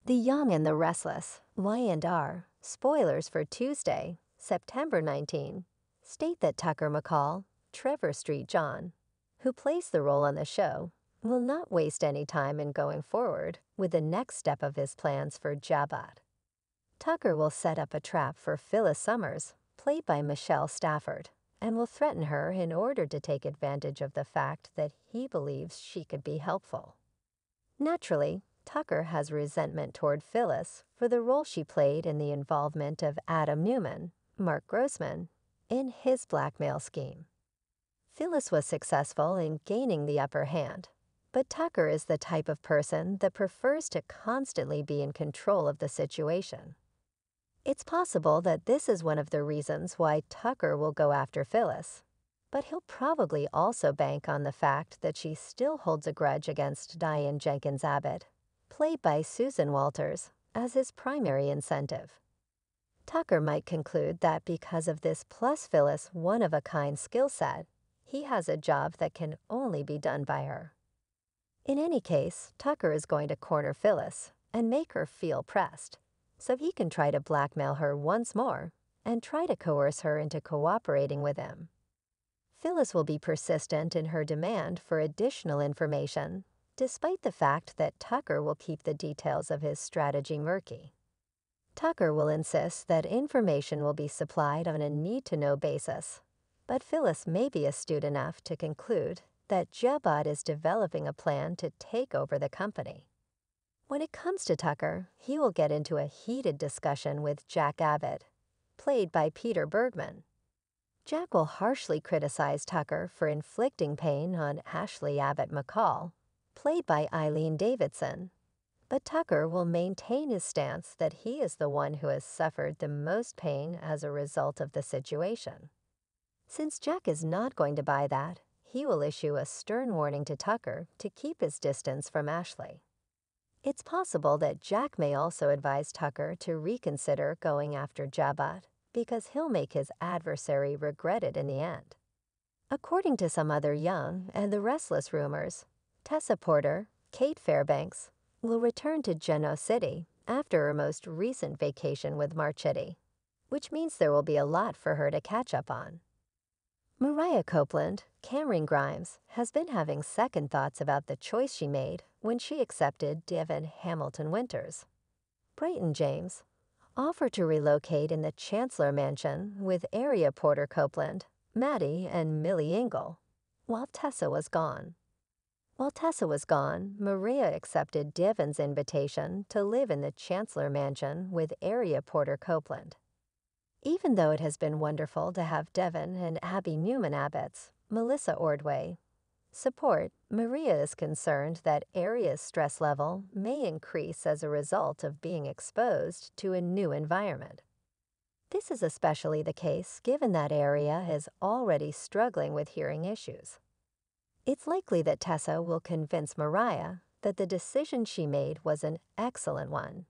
The Young and the Restless, Y&R, spoilers for Tuesday, September 19, state that Tucker McCall, Trevor Street John, who plays the role on the show, will not waste any time in going forward with the next step of his plans for Jabot. Tucker will set up a trap for Phyllis Summers, played by Michelle Stafford, and will threaten her in order to take advantage of the fact that he believes she could be helpful. Naturally, Tucker has resentment toward Phyllis for the role she played in the involvement of Adam Newman, Mark Grossman, in his blackmail scheme. Phyllis was successful in gaining the upper hand, but Tucker is the type of person that prefers to constantly be in control of the situation. It's possible that this is one of the reasons why Tucker will go after Phyllis, but he'll probably also bank on the fact that she still holds a grudge against Diane Jenkins Abbott, played by Susan Walters, as his primary incentive. Tucker might conclude that because of this plus Phyllis' one-of-a-kind skill set, he has a job that can only be done by her. In any case, Tucker is going to corner Phyllis and make her feel pressed, so he can try to blackmail her once more and try to coerce her into cooperating with him. Phyllis will be persistent in her demand for additional information, despite the fact that Tucker will keep the details of his strategy murky. Tucker will insist that information will be supplied on a need-to-know basis, but Phyllis may be astute enough to conclude that Jabot is developing a plan to take over the company. When it comes to Tucker, he will get into a heated discussion with Jack Abbott, played by Peter Bergman. Jack will harshly criticize Tucker for inflicting pain on Ashley Abbott McCall, played by Eileen Davidson, but Tucker will maintain his stance that he is the one who has suffered the most pain as a result of the situation. Since Jack is not going to buy that, he will issue a stern warning to Tucker to keep his distance from Ashley. It's possible that Jack may also advise Tucker to reconsider going after Jabot, because he'll make his adversary regret it in the end. According to some other Young and the Restless rumors, Tessa Porter, Kate Fairbanks, will return to Genoa City after her most recent vacation with Marchetti, which means there will be a lot for her to catch up on. Mariah Copeland, Cameron Grimes, has been having second thoughts about the choice she made when she accepted Devin Hamilton Winters. Brighton James offered to relocate in the Chancellor Mansion with area porter Copeland, Maddie, and Millie Engel, while Tessa was gone. While Tessa was gone, Maria accepted Devin's invitation to live in the Chancellor Mansion with area porter Copeland. Even though it has been wonderful to have Devin and Abby Newman Abbott's, Melissa Ordway, support, Maria is concerned that Aria's stress level may increase as a result of being exposed to a new environment. This is especially the case given that Aria is already struggling with hearing issues. It's likely that Tessa will convince Mariah that the decision she made was an excellent one.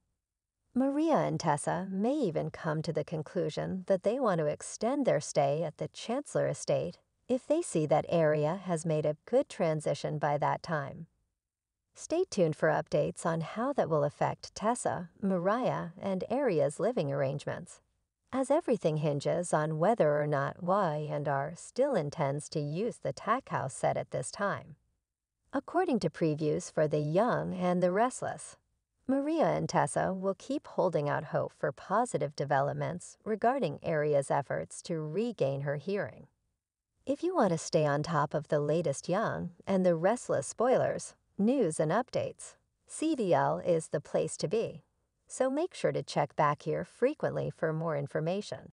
Maria and Tessa may even come to the conclusion that they want to extend their stay at the Chancellor estate if they see that Aria has made a good transition by that time. Stay tuned for updates on how that will affect Tessa, Mariah, and Aria's living arrangements, as everything hinges on whether or not Y&R still intends to use the Tack House set at this time. According to previews for The Young and the Restless, Maria and Tessa will keep holding out hope for positive developments regarding Aria's efforts to regain her hearing. If you want to stay on top of the latest Young and the Restless spoilers, news, and updates, CVL is the place to be. So make sure to check back here frequently for more information.